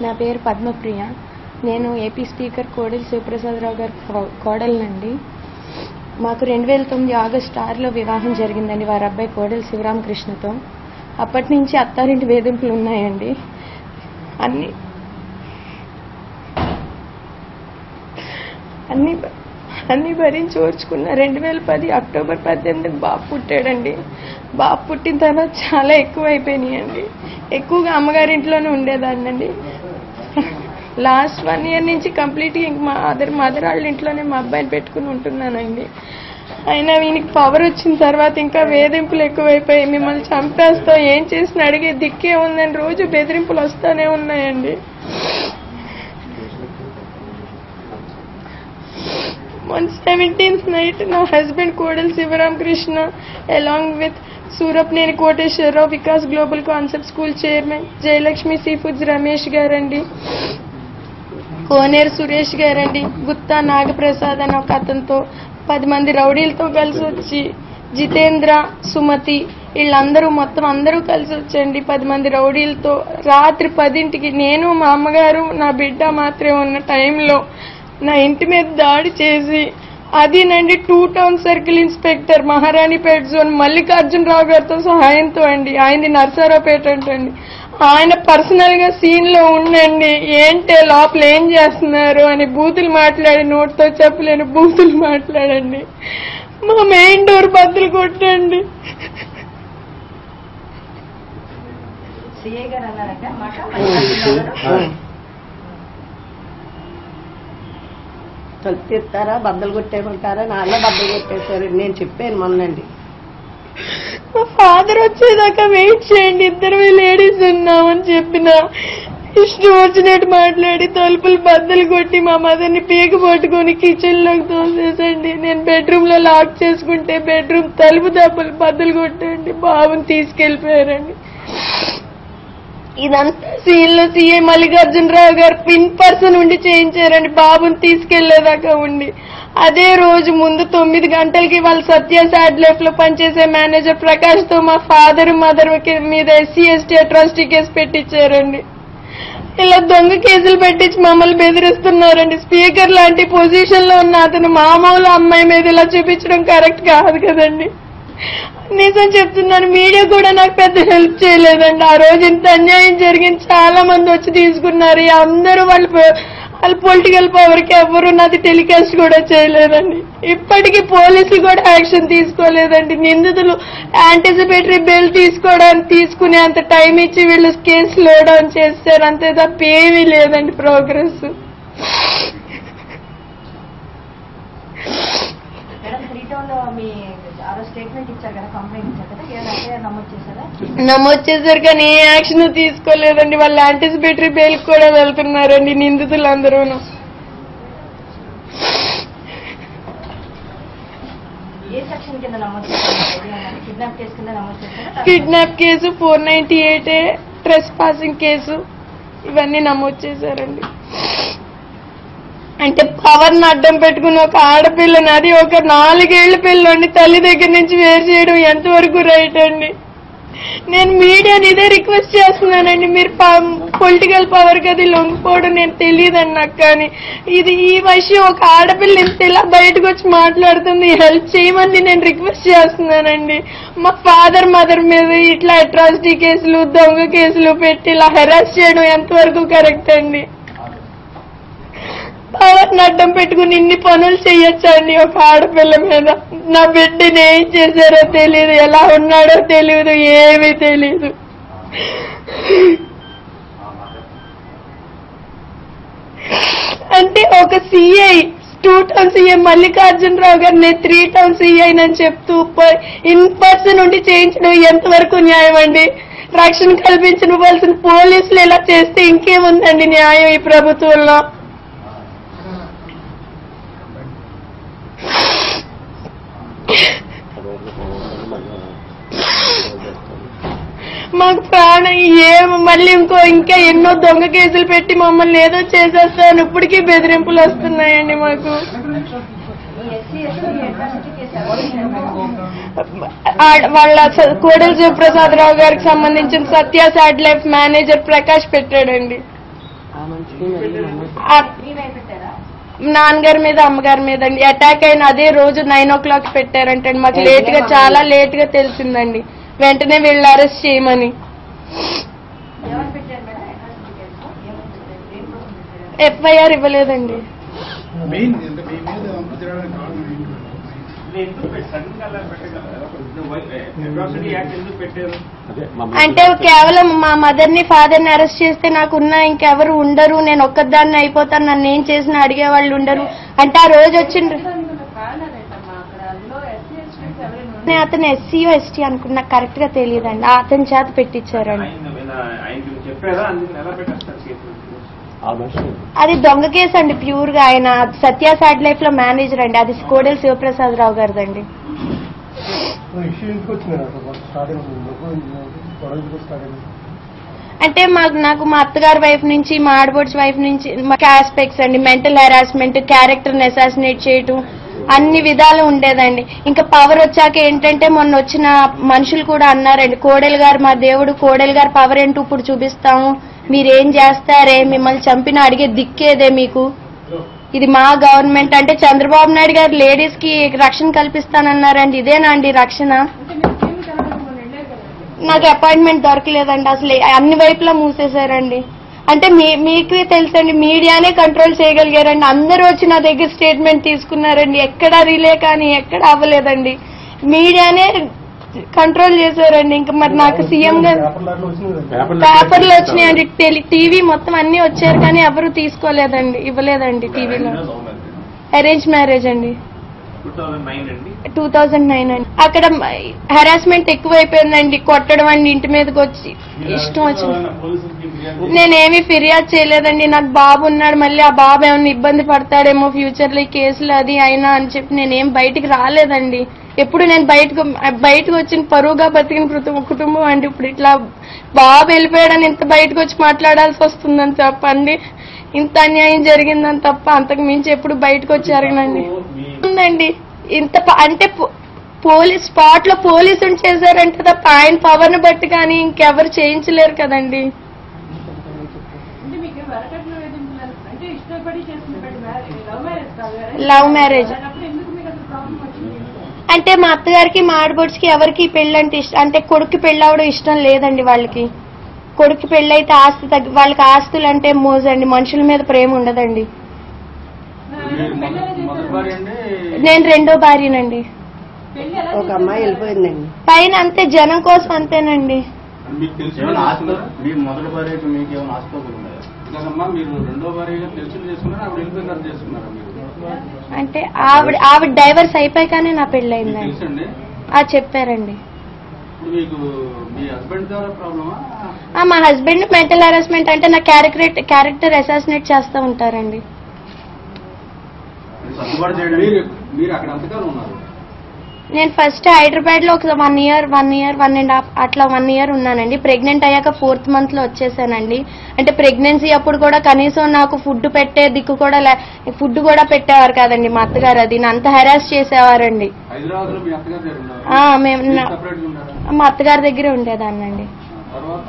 నా పేరు పద్మప్రియ. నేను ఏపీ స్పీకర్ కోడెల శివప్రసాదరావు గారి కోడలనండి. మాకు 2009 ఆగస్టు 6లో వివాహం జరిగిందండి వారి అబ్బాయి కోడెల శివరామకృష్ణతో. అప్పటి నుంచి అత్తారింటి వేధింపులు ఉన్నాయండి. అన్ని భరించి ఓర్చుకున్న. 2010 అక్టోబర్ 18 బాబు పుట్టాడండి. బాబు పుట్టిన తర్వాత చాలా ఎక్కువ అయిపోయినాయండి. ఎక్కువగా అమ్మగారింట్లోనే ఉండేదాన్నండి. లాస్ట్ 1 year నుంచి కంప్లీట్గా ఇంక మా మదర్ వాళ్ళ ఇంట్లోనే మా అబ్బాయిని పెట్టుకుని ఉంటున్నానండి. అయినా వీనికి పవర్ వచ్చిన తర్వాత ఇంకా వేధింపులు ఎక్కువైపోయి మిమ్మల్ని చంపేస్తాం, ఏం చేసిన అడిగే దిక్కే ఉందని రోజు బెదిరింపులు వస్తూనే ఉన్నాయండి. On 17th night, my husband Kodel Sivaram along with Surapneni Koteshwarrao, Vikas Global Concept School Chairman, Jayalakshmi Seafoods Ramesh Garandi, Koner Suresh Garandi, Gutta Nagaprasad అని ఒక అతనితో 10 మంది రౌడీలతో కలిసి వచ్చి జితేంద్ర, సుమతి వీళ్ళందరూ మొత్తం అందరూ కలిసి వచ్చండి 10 మంది రౌడీలతో రాత్రి 10ంటికి నేను మా అమ్మగారు నా బిడ్డ మాత్రమే ఉన్న టైంలో నా ఇంటి మీద దాడి చేసి అదేనండి 2 town circle inspector Maharanipeta zone Mallikarjunarao గారితో సహాయంతో అండి. ఆయనది నర్సారావుపేట అంటండి. ఆయన పర్సనల్ గా సీన్ లో ఉండండి. ఏంటే లోపల ఏం చేస్తున్నారు అని బూతులు మాట్లాడి, నోటితో చెప్పలేని బూతులు మాట్లాడండి. మా మెయిన్ డోర్ బద్దలు కొట్టండి. తలుపు తీస్తారా, బద్దలు కొట్టేయమంటారా? నాన్న బద్దలు కొట్టేశారు. నేను చెప్పాను మొన్నండి. మా ఫాదర్ వచ్చేదాకా వెయిట్ చేయండి, 2 లేడీస్ ఉన్నామని చెప్పిన ఇష్టం వచ్చినట్టు మాట్లాడి తలుపులు బద్దలు కొట్టి మా మదర్ని పీక పట్టుకుని కిచెన్ లోకి తోసేసండి. నేను బెడ్రూమ్ లో లాక్ చేసుకుంటే బెడ్రూమ్ తలుపు దెబ్బలు బద్దలు కొట్టండి. బాబుని తీసుకెళ్లిపోయారండి. ఇదంతా సీన్ లో సీఏ మల్లికార్జునరావు గారు పిన్ పర్సన్ ఉండి చేయించారండి. బాబుని తీసుకెళ్లేదాకా ఉండి అదే రోజు ముందు 9 గంటలకి వాళ్ళు సత్య సాడ్ లైఫ్ లో పనిచేసే మేనేజర్ ప్రకాష్ తో మా ఫాదర్ మదర్ మీద SC ST అట్రాసిటీ కేసు పెట్టించారండి. ఇలా దొంగ కేసులు పెట్టించి మమ్మల్ని బెదిరిస్తున్నారండి. స్పీకర్ లాంటి పొజిషన్ లో ఉన్న అతను మామూలు అమ్మాయి మీద ఇలా చూపించడం కరెక్ట్ కాదు కదండి. నిజం చెప్తున్నాను, మీడియా కూడా నాకు పెద్ద హెల్ప్ చేయలేదండి. ఆ రోజు ఇంత అన్యాయం జరిగింది, చాలా మంది వచ్చి తీసుకున్నారు. అందరూ వాళ్ళ పొలిటికల్ పవర్ కి ఎవరు నాది టెలికాస్ట్ కూడా చేయలేదండి. ఇప్పటికీ పోలీసులు కూడా యాక్షన్ తీసుకోలేదండి. నిందితులు యాంటిసిపేటరీ బెయిల్ తీసుకునే అంత టైం ఇచ్చి వీళ్ళు కేసు లో డౌన్ చేశారు. అంతే తప్ప ఏమీ లేదండి ప్రోగ్రెస్. నమోదు చేశారు కానీ ఏ యాక్షన్ తీసుకోలేదండి. వాళ్ళు యాంటిసిపేటరీ బెయిల్ కూడా వెళ్తున్నారండి నిందితులందరూ. Kidnap case, 498A trespassing case ఇవన్నీ నమోదు చేశారండి. అంటే పవర్ ని అడ్డం పెట్టుకుని ఒక ఆడపిల్లని, అది ఒక 4 ఏళ్ల పిల్లని తల్లి దగ్గర నుంచి వేరు చేయడం ఎంతవరకు రైట్ అండి? నేను మీడియాని ఇదే రిక్వెస్ట్ చేస్తున్నానండి. మీరు పొలిటికల్ పవర్ కి అది లొంగిపోవడం నేను తెలియదండి నాకు. కానీ ఈ విషయం ఒక ఆడపిల్ల ఇంత ఇలా బయటకు వచ్చి మాట్లాడుతుంది, హెల్ప్ చేయమని నేను రిక్వెస్ట్ చేస్తున్నానండి. మా ఫాదర్ మదర్ మీద ఇట్లా అట్రాసిటీ కేసులు, దొంగ కేసులు పెట్టి ఇలా హెరాస్ చేయడం ఎంతవరకు కరెక్ట్ అండి? పవర్ అడ్డం పెట్టుకుని ఇన్ని పనులు చెయ్యొచ్చండి ఒక ఆడపిల్ల మీద? నా బిడ్డని ఏం చేశారో తెలియదు, ఎలా ఉన్నాడో తెలియదు, ఏమీ తెలియదు. అంటే ఒక సిఐ 2 టౌన్ సిఐ మల్లికార్జునరావు గారు నేను 3 టౌన్ సిఐ అని చెప్తూ ఇన్ పర్సన్ ఉండి చేయించడం ఎంతవరకు న్యాయం అండి? రక్షణ కల్పించవలసిన పోలీసులు ఇలా చేస్తే ఇంకేముందండి న్యాయం ఈ ప్రభుత్వంలో? మాకు ప్రాణం మళ్ళీ ఇంకా ఎన్నో దొంగ కేసులు పెట్టి మమ్మల్ని ఏదో చేసేస్తాను. ఇప్పటికీ బెదిరింపులు వస్తున్నాయండి మాకు. వాళ్ళ కోడెల శివప్రసాదరావు గారికి సంబంధించిన సత్య సాడ్ లైఫ్ మేనేజర్ ప్రకాష్ పెట్టాడండి. ఆ మనిషికి మళ్ళీ నాన్నగారి మీద అమ్మగారి మీద అండి అటాక్ అయిన అదే రోజు 9 o'clock పెట్టారంటండి. మాకు లేట్ గా చాలా లేట్ గా తెలిసిందండి. వెంటనే వీళ్ళు అరెస్ట్ చేయమని. ఎఫ్ఐఆర్ ఇవ్వలేదండి. అంటే కేవలం మా మదర్ ని ఫాదర్ ని అరెస్ట్ చేస్తే నాకున్న ఇంకెవరు ఉండరు, నేను ఒక్కదాన్ని అయిపోతాను, నన్ను ఏం చేసినా అడిగే వాళ్ళు ఉండరు అంటే ఆ రోజు వచ్చిండ్రు. అతను ఎస్సీ ఎస్టీ అనుకున్నా కరెక్ట్ గా తెలియదండి. అతని చేత పెట్టించారండి. అది దొంగ కేసు అండి ప్యూర్ గా. ఆయన సత్య సాడ్ లైఫ్ లో మేనేజర్ అండి. అది కోడెల శివప్రసాద్ రావు గారిదండి. అంటే నాకు మా అత్తగారి వైపు నుంచి, మా ఆడబోడ్స్ వైపు నుంచి ఆస్పెక్ట్స్ అండి, మెంటల్ హెరాస్మెంట్, క్యారెక్టర్ ని అసాసినేట్ చేయటం, అన్ని విధాలు ఉండేదండి. ఇంకా పవర్ వచ్చాక ఏంటంటే మొన్న వచ్చిన మనుషులు కూడా అన్నారండి, కోడెల గారు మా దేవుడు, కోడెల గారు పవర్ ఏంటో ఇప్పుడు చూపిస్తాము, మీరేం చేస్తారే, మిమ్మల్ని చంపిన అడిగే దిక్కేదే మీకు, ఇది మా గవర్నమెంట్ అంటే చంద్రబాబు నాయుడు గారు లేడీస్ కి రక్షణ కల్పిస్తానన్నారండి. ఇదేనా అండి రక్షణ? నాకు అపాయింట్మెంట్ దొరకలేదండి. అసలు అన్ని వైపులా మూసేశారండి. అంటే మీకు తెలుసండి, మీడియానే కంట్రోల్ చేయగలిగారండి. అందరూ వచ్చి నా దగ్గర స్టేట్మెంట్ తీసుకున్నారండి. ఎక్కడా రిలే కానీ ఎక్కడ అవ్వలేదండి. మీడియానే కంట్రోల్ చేశారండి. ఇంకా మరి నాకు సీఎం గారు పేపర్లు వచ్చినాయండి, టీవీ మొత్తం అన్ని వచ్చారు కానీ ఎవరు తీసుకోలేదండి, ఇవ్వలేదండి టీవీలో. అరేంజ్ మ్యారేజ్ అండి 2009 అండి. అక్కడ హెరాస్మెంట్ ఎక్కువైపోయిందండి, కొట్టడం అండి, ఇంటి మీదకి వచ్చి ఇష్టం వచ్చింది. నేనేమి ఫిర్యాదు చేయలేదండి. నాకు బాబు ఉన్నాడు, మళ్ళీ ఆ బాబు ఏమన్నా ఇబ్బంది పడతాడేమో ఫ్యూచర్ లో ఈ కేసులు అది అయినా అని చెప్పి నేనేం బయటికి రాలేదండి. ఎప్పుడు నేను బయటకు వచ్చిన పరువుగా బతికిన కుటుంబం అండి. ఇప్పుడు ఇట్లా బాబు వెళ్ళిపోయాడని ఇంత బయటకు వచ్చి మాట్లాడాల్సి వస్తుందని చెప్పండి. ఇంత అన్యాయం జరిగిందని తప్ప అంతకు మించి ఎప్పుడు బయటకు వచ్చి జరగనండి ఉందండి. ఇంత అంటే పోలీస్ స్పాట్ లో పోలీసులు చేశారంటే తప్ప ఆయన పవర్ ను బట్టి కానీ ఇంకెవరు చేయించలేరు కదండి. లవ్ మ్యారేజ్ అంటే మా అత్తగారికి మా ఆడబొడ్స్ కి ఎవరికి పెళ్లి అంటే ఇష్టం, అంటే కొడుకు పెళ్లి అవడం ఇష్టం లేదండి. వాళ్ళకి కొడుకు పెళ్లి అయితే ఆస్తి వాళ్ళకి ఆస్తులు అంటే మోజండి, మనుషుల మీద ప్రేమ ఉండదండి. నేను రెండో భార్యనండి. ఒక అమ్మాయి వెళ్ళిపోయిందండి పైన, అంతే జనం కోసం అంతేనండి. అంటే ఆవిడ డైవర్స్ అయిపోయాకనే నా పెళ్లి అయిందండి. చెప్పారండి. మా హస్బెండ్ మెంటల్ హెరాస్మెంట్ అంటే నా క్యారెక్టర్ అసాసినేట్ చేస్తూ ఉంటారండి. నేను ఫస్ట్ హైదరాబాద్ లో ఒక 1 year 1.5 అట్లా 1 year ఉన్నానండి. ప్రెగ్నెంట్ అయ్యాక 4th month లో వచ్చేసానండి. అంటే ప్రెగ్నెన్సీ అప్పుడు కూడా కనీసం నాకు ఫుడ్ పెట్టే దిక్కు కూడా ఫుడ్ కూడా పెట్టేవారు కాదండి మా అత్తగారు. అది అంత హెరాస్ చేసేవారండి. మా అత్తగారి దగ్గరే ఉండేదాన్నండి.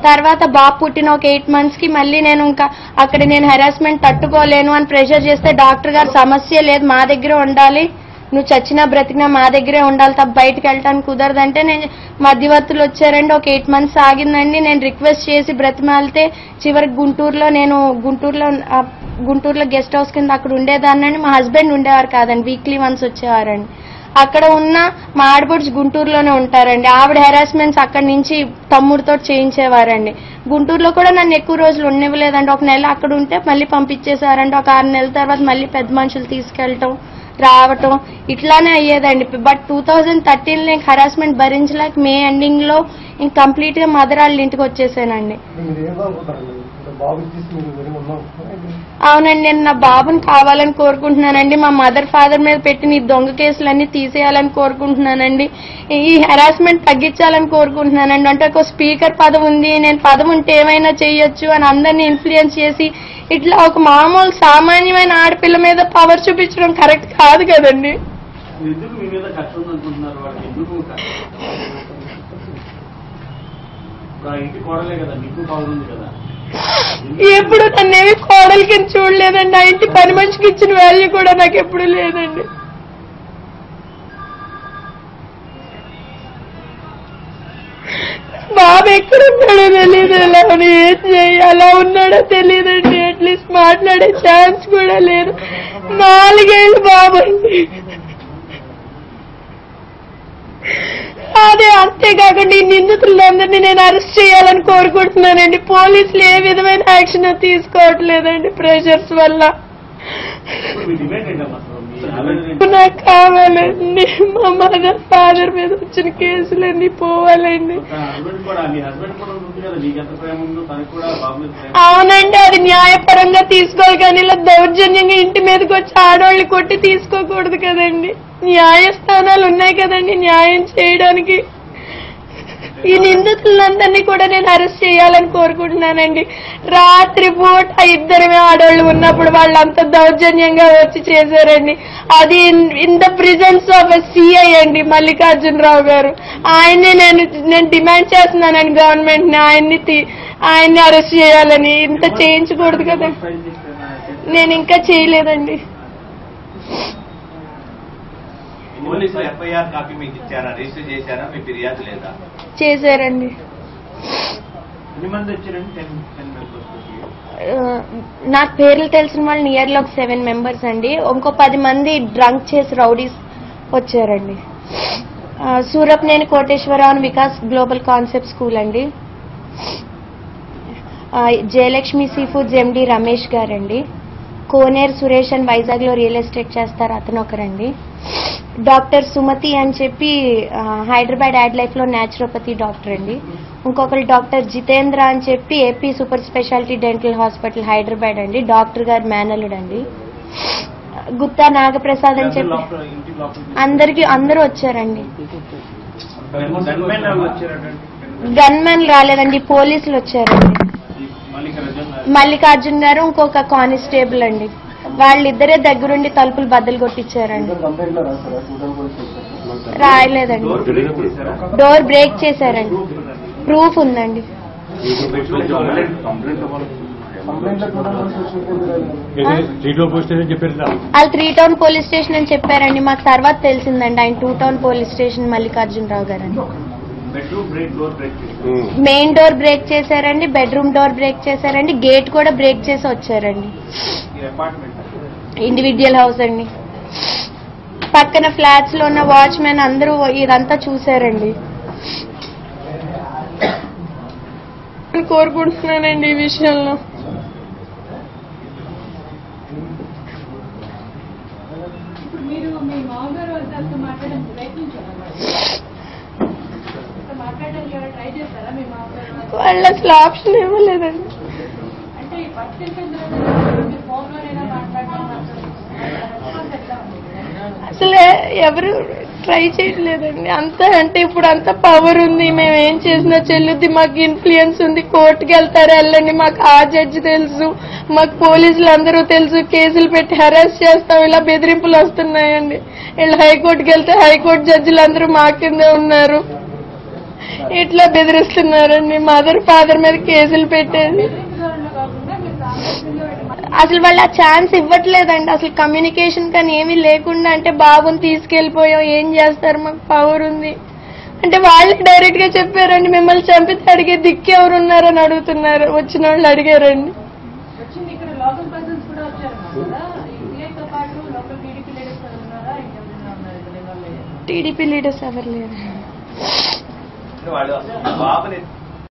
తర్వాత బాబు పుట్టిన ఒక 8 months కి మళ్ళీ నేను ఇంకా అక్కడ నేను హెరాస్మెంట్ తట్టుకోలేను అని ప్రెషర్ చేస్తే డాక్టర్ గారు సమస్య లేదు, మా దగ్గరే ఉండాలి, నువ్వు చచ్చినా బ్రతికినా మా దగ్గరే ఉండాలి తప్ప బయటకు వెళ్ళటానికి కుదరదంటే నేను మధ్యవర్తులు వచ్చారండి. ఒక 8 months ఆగిందండి. నేను రిక్వెస్ట్ చేసి బ్రతిమాలితే చివరికి గుంటూరులో గెస్ట్ హౌస్ కింద అక్కడ ఉండేదాన్ని. మా హస్బెండ్ ఉండేవారు కాదండి, వీక్లీ వన్స్ వచ్చేవారండి. అక్కడ ఉన్న మా ఆడపడుచు గుంటూరులోనే ఉంటారండి. ఆవిడ హెరాస్మెంట్స్ అక్కడి నుంచి తమ్ముడితో చేయించేవారండి. గుంటూరులో కూడా నన్ను ఎక్కువ రోజులు ఉండనివ్వలేదండి. 1 నెల అక్కడ ఉంటే మళ్ళీ పంపించేశారండి. ఒక 6 నెలల తర్వాత మళ్ళీ పెద్ద మనుషులు తీసుకెళ్ళటం రావటం ఇట్లానే అయ్యేదండి. బట్ 2013 నేను హెరాస్మెంట్ భరించలేక మే ఎండింగ్ లో ఇంక కంప్లీట్ గా మదర్ వాళ్ళ ఇంటికి వచ్చేసానండి. అవునండి, నేను నా బాబుని కావాలని కోరుకుంటున్నానండి. మా మదర్ ఫాదర్ మీద పెట్టిన ఈ దొంగ కేసులన్నీ తీసేయాలని కోరుకుంటున్నానండి. ఈ హెరాస్మెంట్ తగ్గించాలని కోరుకుంటున్నానండి. అంటే ఒక స్పీకర్ పదవి ఉంది, నేను పదవి ఉంటే ఏమైనా చేయొచ్చు అని అందరినీ ఇన్ఫ్లుయెన్స్ చేసి ఇట్లా ఒక మామూలు సామాన్యమైన ఆడపిల్ల మీద పవర్ చూపించడం కరెక్ట్ కాదు కదండి. ఎప్పుడు నన్నేమి కోడలి కింద చూడలేదండి. ఆ ఇంటి పని మనిషికి ఇచ్చిన వాల్యూ కూడా నాకు ఎప్పుడు లేదండి. బాబు ఎక్కడున్నాడో తెలియదు, ఎలా ఉన్నాడో తెలియదండి. అట్లీస్ట్ మాట్లాడే ఛాన్స్ కూడా లేదు. 4 ఏళ్ళు బాబు అండి. అదే అంతేకాకుండా ఈ నిందితులందరినీ నేను అరెస్ట్ చేయాలని కోరుకుంటున్నానండి. పోలీసులు ఏ విధమైన యాక్షన్ తీసుకోవట్లేదండి ప్రెషర్స్ వల్ల. నాకు కావాలండి. మా మదర్ ఫాదర్ మీద వచ్చిన కేసులన్నీ పోవాలండి. అవునండి, అది న్యాయపరంగా తీసుకోవాలి కానీ ఇలా దౌర్జన్యంగా ఇంటి మీదకి వచ్చి ఆడవాళ్ళు కొట్టి తీసుకోకూడదు కదండి. న్యాయస్థానాలు ఉన్నాయి కదండి న్యాయం చేయడానికి. ఈ నిందితులందరినీ కూడా నేను అరెస్ట్ చేయాలని కోరుకుంటున్నానండి. రాత్రి పూట 2 ఆడవాళ్ళు ఉన్నప్పుడు వాళ్ళంతా దౌర్జన్యంగా వచ్చి చేశారండి. అది in the presence of CI అండి, మల్లికార్జునరావు గారు. ఆయన్ని నేను డిమాండ్ చేస్తున్నానండి గవర్నమెంట్ ని, ఆయన్ని అరెస్ట్ చేయాలని. ఇంత చేయించకూడదు కదా. నేను ఇంకా చేయలేదండి. పోలీసులు ఎఫ్ఐఆర్ కాపీ మీకు ఇచ్చారా, రిజిస్టర్ చేశారా, మీ ఫిర్యాదు లేదా? చేశారండి. ఎంతమంది వచ్చారండి? 10 మెంబర్స్. నాకు పేర్లు తెలిసిన వాళ్ళు నియర్లీ ఒక 7 మెంబర్స్ అండి. ఇంకో 10 మంది డ్రంక్ చేసి రౌడీస్ వచ్చారండి. Surapneni Koteswararao Vikas global concept school అండి. Jayalakshmi sea foods MD Ramesh గారండి. కోనేరు సురేష్ అని వైజాగ్ లో రియల్ ఎస్టేట్ చేస్తారు, అతను ఒకరండి. డాక్టర్ సుమతి అని చెప్పి హైదరాబాద్ యాడ్ లైఫ్ లో న్యాచురోపతి డాక్టర్ అండి. ఇంకొకరు డాక్టర్ జితేంద్ర అని చెప్పి AP super speciality dental hospital Hyderabad అండి, డాక్టర్ గారు మేనల్లుడు అండి. గుత్తా నాగప్రసాద్ అని చెప్పి అందరూ వచ్చారండి. గన్మెన్ రాలేదండి, పోలీసులు వచ్చారండి. మల్లికార్జున్ గారు ఇంకొక కానిస్టేబుల్ అండి. వాళ్ళిద్దరే దగ్గరుండి తలుపులు బద్దలు కొట్టించారండి. రాయలేదండి. డోర్ బ్రేక్ చేశారండి. ప్రూఫ్ ఉందండి. వాళ్ళు 3 టౌన్ పోలీస్ స్టేషన్ అని చెప్పారండి. మాకు తర్వాత తెలిసిందండి ఆయన 2 టౌన్ పోలీస్ స్టేషన్ మల్లికార్జునరావు గారు అని. మెయిన్ డోర్ బ్రేక్ చేశారండి, బెడ్రూమ్ డోర్ బ్రేక్ చేశారండి, గేట్ కూడా బ్రేక్ చేసి వచ్చారండి. ఇండివిడ్యువల్ హౌస్ అండి. పక్కన ఫ్లాట్స్ లో ఉన్న వాచ్మెన్ అందరూ ఇదంతా చూశారండి. కోరుకుంటున్నానండి ఈ విషయంలో. వాళ్ళు అసలు ఆప్షన్ ఇవ్వలేదండి. అసలు ఎవరు ట్రై చేయట్లేదండి. అంటే ఇప్పుడు అంత పవర్ ఉంది, మేము ఏం చేసినా చెల్లుద్ది, మాకు ఇన్ఫ్లుయెన్స్ ఉంది, కోర్టుకి వెళ్తారు వెళ్ళండి, మాకు ఆ జడ్జి తెలుసు, మాకు పోలీసులు అందరూ తెలుసు, కేసులు పెట్టి హెరాస్ చేస్తాం, ఇలా బెదిరింపులు వస్తున్నాయండి. వీళ్ళు హైకోర్టుకి వెళ్తే హైకోర్టు జడ్జిలు అందరూ మా కిందే ఉన్నారు, ఇట్లా బెదిరిస్తున్నారండి. మదర్ ఫాదర్ మీద కేసులు పెట్టేది. అసలు వాళ్ళు ఆ ఛాన్స్ ఇవ్వట్లేదండి. అసలు కమ్యూనికేషన్ కానీ ఏమీ లేకుండా, అంటే బాబుని తీసుకెళ్లిపోయాం ఏం చేస్తారు, మాకు పవర్ ఉంది అంటే వాళ్ళే డైరెక్ట్ గా చెప్పారండి. మిమ్మల్ని చంపితే అడిగే దిక్కు ఎవరు ఉన్నారని అడుగుతున్నారు. వచ్చిన వాళ్ళు అడిగారండి. టీడీపీ లీడర్స్ ఎవరు లేరు.